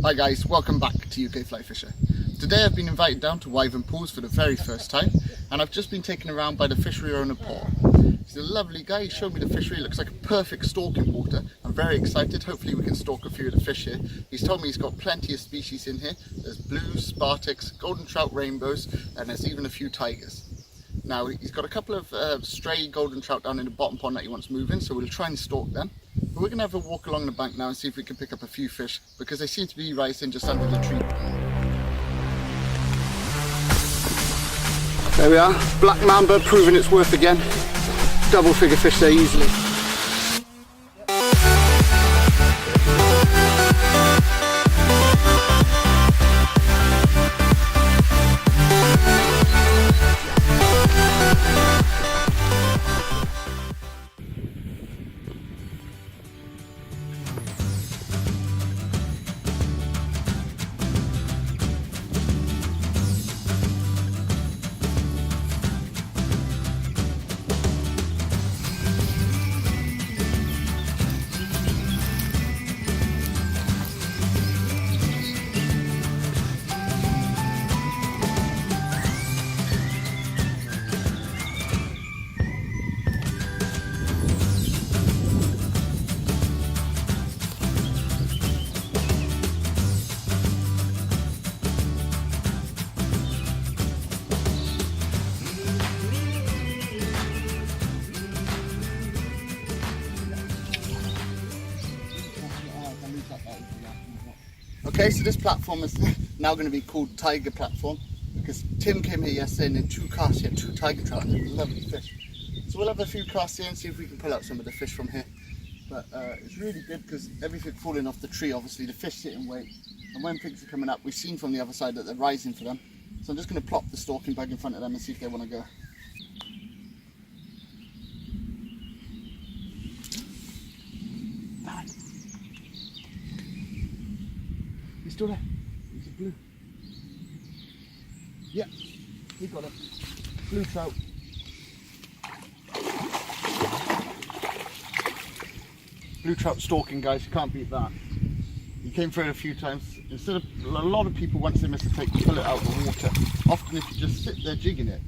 Hi guys, welcome back to UkFlyFisher. Today I've been invited down to Wyvern Pools for the very first time, and I've just been taken around by the fishery owner Paul. He's a lovely guy. He showed me the fishery. It looks like a perfect stalking water. I'm very excited. Hopefully we can stalk a few of the fish here. He's told me he's got plenty of species in here. There's blues, spartics, golden trout, rainbows, and there's even a few tigers. Now he's got a couple of stray golden trout down in the bottom pond that he wants moving, so we'll try and stalk them. But we're going to have a walk along the bank now and see if we can pick up a few fish, because they seem to be rising just under the tree. There we are, black mamba proving its worth again. Double figure fish there easily. Okay, so this platform is now going to be called Tiger Platform, because Tim came here yesterday and in 2 casts he had 2 tiger trout and they're lovely fish. So we'll have a few casts here and see if we can pull out some of the fish from here. But it's really good because everything falling off the tree, obviously the fish sit in wait, and when pigs are coming up, we've seen from the other side that they're rising for them. So I'm just going to plop the stalking bag in front of them and see if they want to go. He's still there. He's a blue. Yeah, we got it. Blue trout. Blue trout stalking, guys. You can't beat that. He came through it a few times. Instead of a lot of people, once they miss a take, pull it out of the water. Often, if you just sit there jigging it,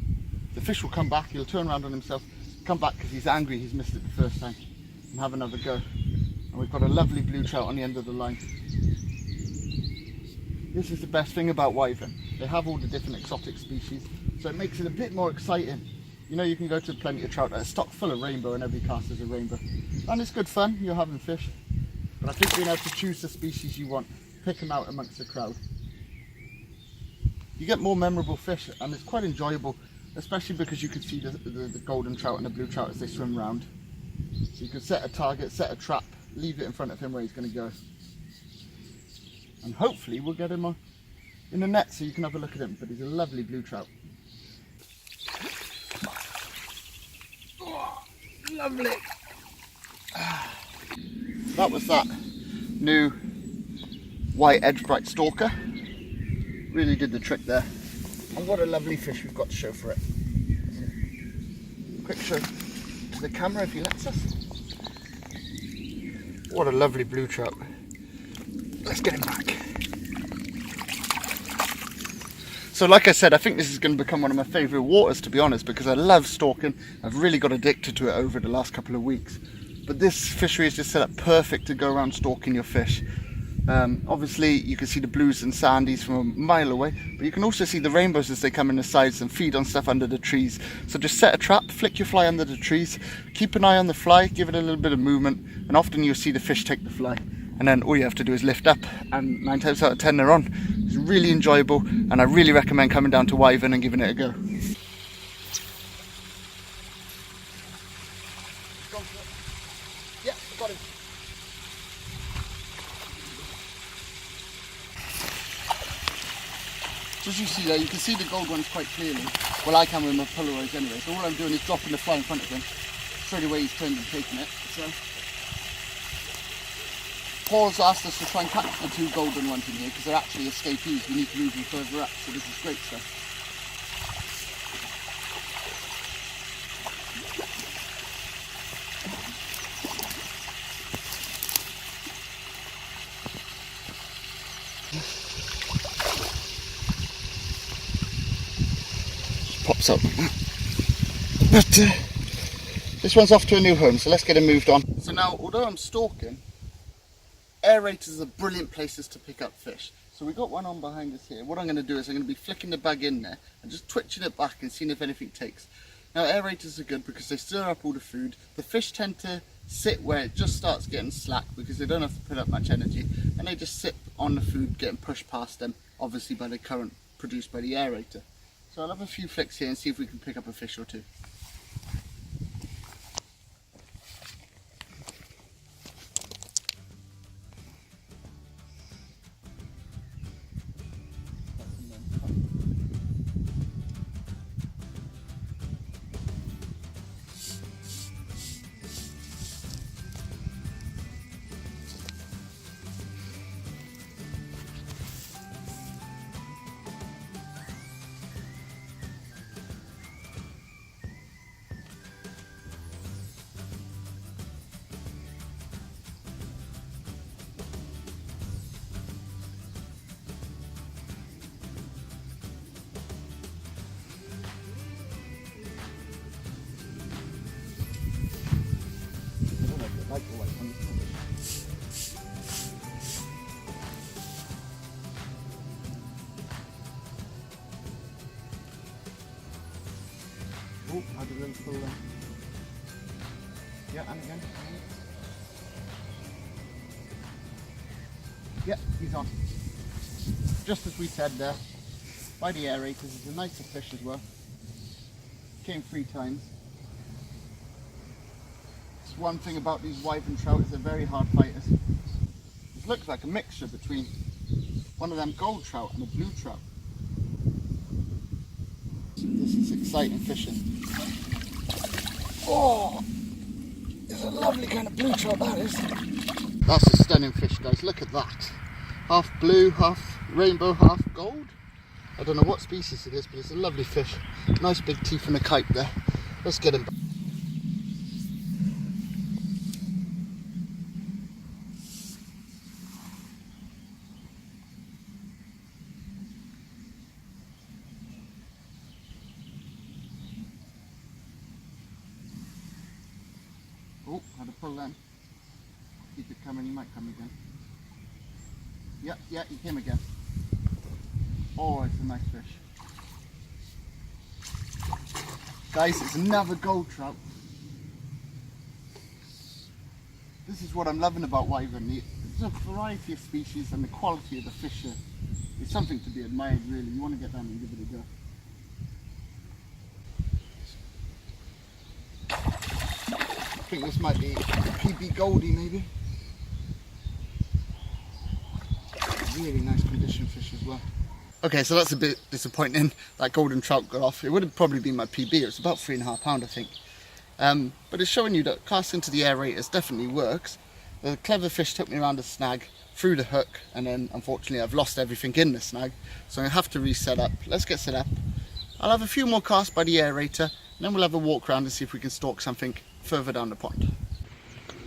the fish will come back. He'll turn around on himself, come back because he's angry. He's missed it the first time, and have another go. And we've got a lovely blue trout on the end of the line. This is the best thing about Wyvern. They have all the different exotic species, so it makes it a bit more exciting. You know, you can go to plenty of trout that are stocked full of rainbow and every cast is a rainbow. And it's good fun, you're having fish. But I think being able to choose the species you want, pick them out amongst the crowd. You get more memorable fish and it's quite enjoyable, especially because you can see the golden trout and the blue trout as they swim around. So you can set a target, set a trap, leave it in front of him where he's going to go. And hopefully we'll get him in the net so you can have a look at him. But he's a lovely blue trout. Oh, lovely. That was that new white edge bright stalker. Really did the trick there. And what a lovely fish we've got to show for it. Quick show to the camera if he lets us. What a lovely blue trout. Let's get him back. So like I said, I think this is going to become one of my favourite waters, to be honest, because I love stalking. I've really got addicted to it over the last couple of weeks. But this fishery is just set up perfect to go around stalking your fish. Obviously you can see the blues and sandies from a mile away, but you can also see the rainbows as they come in the sides and feed on stuff under the trees. So just set a trap, flick your fly under the trees, keep an eye on the fly, give it a little bit of movement, and often you'll see the fish take the fly. And then all you have to do is lift up, and 9 times out of 10 they're on. It's really enjoyable, and I really recommend coming down to Wyvern and giving it a go. Yeah, got him. So as you see there, you can see the gold ones quite clearly. Well, I can with my Polaroids anyway, so all I'm doing is dropping the fly in front of him. Straight away he's turned and taken it. So Paul's asked us to try and catch the 2 golden ones in here because they're actually escapees. We need to move them further up, so this is great stuff. Just pops out like that. But this one's off to a new home, so let's get him moved on. So now, although I'm stalking, aerators are brilliant places to pick up fish. So we've got one on behind us here. What I'm going to do is I'm going to be flicking the bag in there and just twitching it back and seeing if anything takes. Now aerators are good because they stir up all the food. The fish tend to sit where it just starts getting slack because they don't have to put up much energy, and they just sit on the food getting pushed past them, obviously by the current produced by the aerator. So I'll have a few flicks here and see if we can pick up a fish or two. Oh, I did a little pull there. Yeah, and again. Yeah, he's on. Just as we said there, by the aerators, it's a nicer fish as well. Came 3 times. It's one thing about these wyvern trout is they're very hard fighters. It looks like a mixture between one of them gold trout and a blue trout. This is exciting fishing. Oh, it's a lovely kind of blue trout, that is. That's a stunning fish, guys. Look at that. Half blue, half rainbow, half gold. I don't know what species it is, but it's a lovely fish. Nice big teeth and a kite there. Let's get him. Oh, had to pull them. Keep it coming, he might come again. Yeah, he came again. Oh, it's a nice fish. Guys, it's another gold trout. This is what I'm loving about wyvern. There's a variety of species and the quality of the fish is something to be admired, really. You want to get down and give it a go. I think this might be PB Goldie, maybe. Really nice condition fish as well. Okay, so that's a bit disappointing. That golden trout got off. It would have probably been my PB. It was about 3.5 pounds, I think. But it's showing you that casting to the aerators definitely works. The clever fish took me around the snag, through the hook, and then unfortunately I've lost everything in the snag. So I have to reset up. Let's get set up. I'll have a few more casts by the aerator, and then we'll have a walk around and see if we can stalk something further down the pond.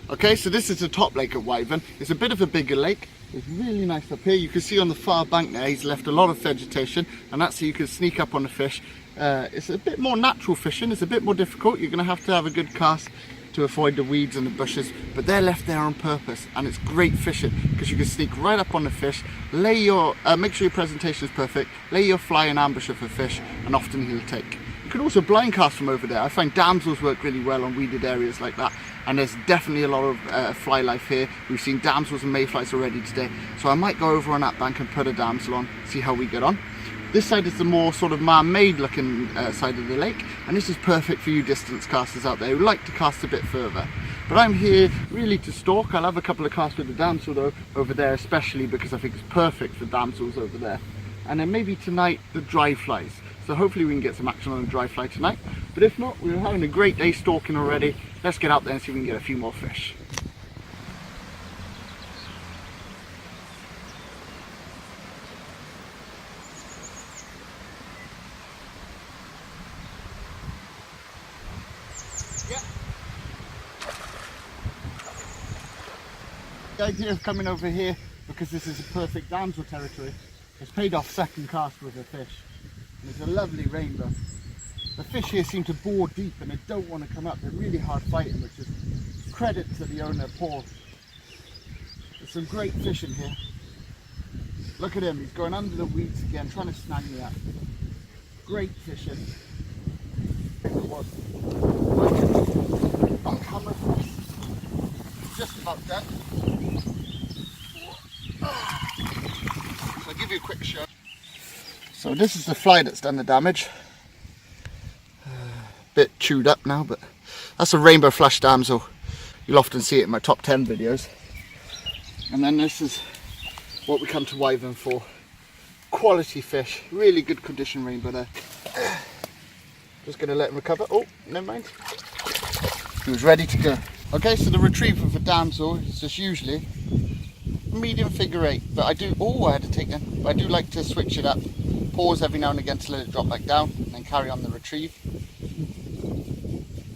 Okay, so this is the top lake at Wyvern. It's a bit of a bigger lake. It's really nice up here. You can see on the far bank there, he's left a lot of vegetation, and that's so you can sneak up on the fish. It's a bit more natural fishing. It's a bit more difficult. You're going to have a good cast to avoid the weeds and the bushes, but they're left there on purpose, and it's great fishing because you can sneak right up on the fish, lay your, make sure your presentation is perfect, lay your fly in ambush of a fish, and often he'll take. You can also blind cast from over there. I find damsels work really well on weeded areas like that, and there's definitely a lot of fly life here. We've seen damsels and mayflies already today, so I might go over on that bank and put a damsel on, see how we get on. This side is the more sort of man-made looking side of the lake, and this is perfect for you distance casters out there who like to cast a bit further. But I'm here really to stalk. I'll have a couple of casts with the damsel though, over there especially because I think it's perfect for damsels over there. And then maybe tonight the dry flies. So hopefully we can get some action on a dry fly tonight. But if not, we're having a great day stalking already. Let's get out there and see if we can get a few more fish. The idea of coming over here because this is a perfect damsel territory. It's paid off second cast with a fish. And it's a lovely rainbow. The fish here seem to bore deep and they don't want to come up. They're really hard fighting, which is credit to the owner, Paul. There's some great fish in here. Look at him, he's going under the weeds again, trying to snag me up. Great fishing. It was on camera. Just about done. So I'll give you a quick show. So this is the fly that's done the damage. Bit chewed up now, but that's a rainbow flash damsel. You'll often see it in my top 10 videos. And then this is what we come to Wyvern for. Quality fish, really good condition rainbow there. Just going to let him recover. Oh, never mind. He was ready to go. Okay, so the retriever for damsel is just usually a medium figure 8, but I do, I had to take them, but I do like to switch it up. Pause every now and again to let it drop back down, and then carry on the retrieve.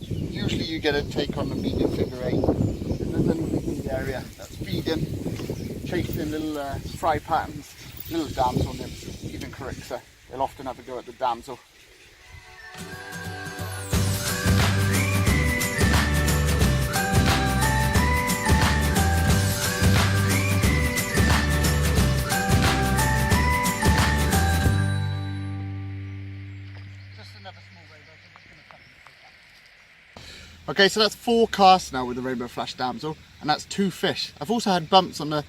Usually you get a take on the medium figure 8. There's anything in the area that's feeding, chasing little fry patterns, little damsel nymphs, even carixa. They'll often have a go at the damsel. Okay, so that's 4 casts now with the rainbow flash damsel, and that's 2 fish. I've also had bumps on the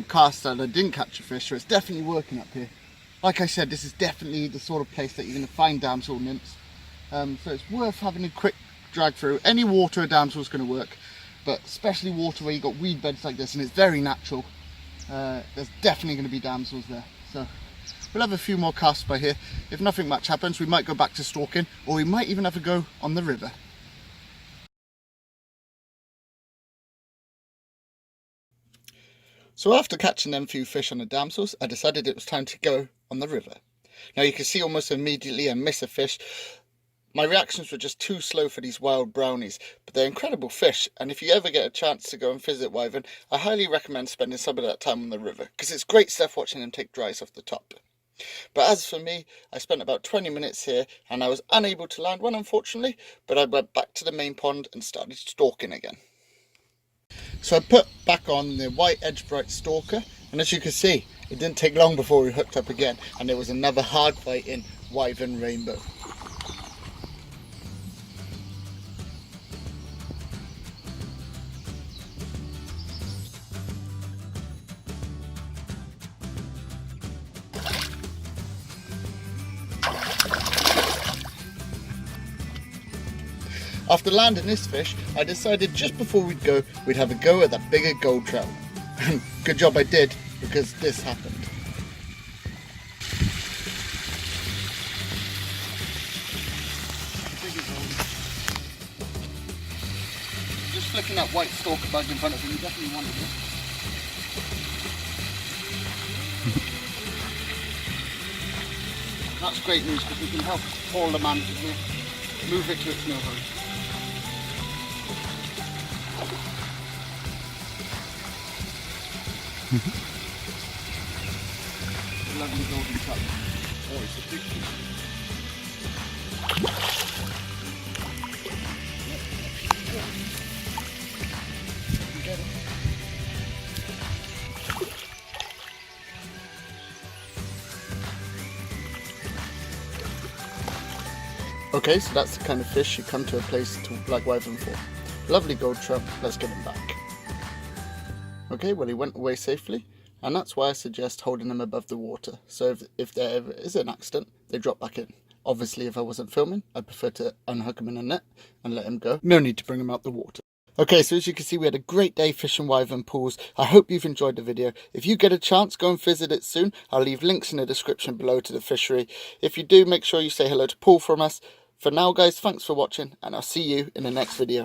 cast that I didn't catch a fish, so it's definitely working up here. Like I said, this is definitely the sort of place that you're going to find damsel nymphs. So it's worth having a quick drag through. Any water a damsel is going to work, but especially water where you've got weed beds like this and it's very natural, there's definitely going to be damsels there. So we'll have a few more casts by here. If nothing much happens, we might go back to stalking, or we might even have a go on the river. So after catching them few fish on the damsels, I decided it was time to go on the river. Now you can see almost immediately I miss a fish. My reactions were just too slow for these wild brownies, but they're incredible fish, and if you ever get a chance to go and visit Wyvern, I highly recommend spending some of that time on the river, because it's great stuff watching them take dries off the top. But as for me, I spent about 20 minutes here and I was unable to land one, unfortunately, but I went back to the main pond and started stalking again. So I put back on the white edge bright stalker, and as you can see, it didn't take long before we hooked up again, and there was another hard fighting Wyvern rainbow. After landing this fish, I decided just before we'd go, we'd have a go at that bigger gold trout. Good job I did, because this happened. Just flicking that white stalker bug in front of him, he definitely wanted it. That's great news, because we can help Paul the man to move it to its no hurry. Lovely golden trout. Oh, it's a big fish. Get it. Okay, so that's the kind of fish you come to a place like Wyvern for. Lovely gold trout, let's get him back. Okay, well he went away safely, and that's why I suggest holding them above the water, so if there ever is an accident, they drop back in. Obviously if I wasn't filming, I'd prefer to unhook him in a net and let him go. No need to bring him out the water. Okay, so as you can see, we had a great day fishing Wyvern Pools. I hope you've enjoyed the video. If you get a chance, go and visit it soon. I'll leave links in the description below to the fishery. If you do, make sure you say hello to Paul from us. For now guys, thanks for watching, and I'll see you in the next video.